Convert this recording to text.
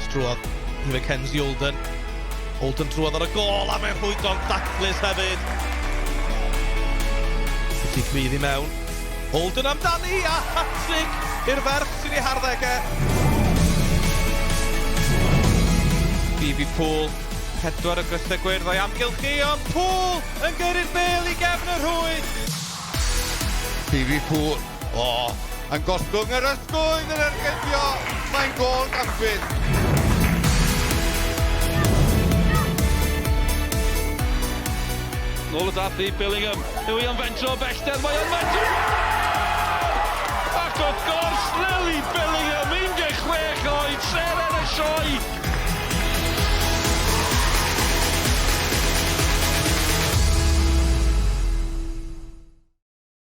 Cross drwodd i Mackenzie Olden. Olden drwodd ar y gol a mae'n rhwydo'n daclus hefyd. Wedi cmyddi mewn. Olden amdani a hat-trick i'r ferch sy'n ei harddegau. Phoebie Poole, 4 y grysau gwyrdd o'i amgylchu, ond Poole yn gyrru'r bêl i gefn y rhwyd. Phoebie Poole, yn gosgwng yr ysgwydd yn ergyddio, mae'n gol gaffyd. Nôl y dathi, Billingham, yw i yn fentro bellter, mae yn fentro! Ac wrth gwrs!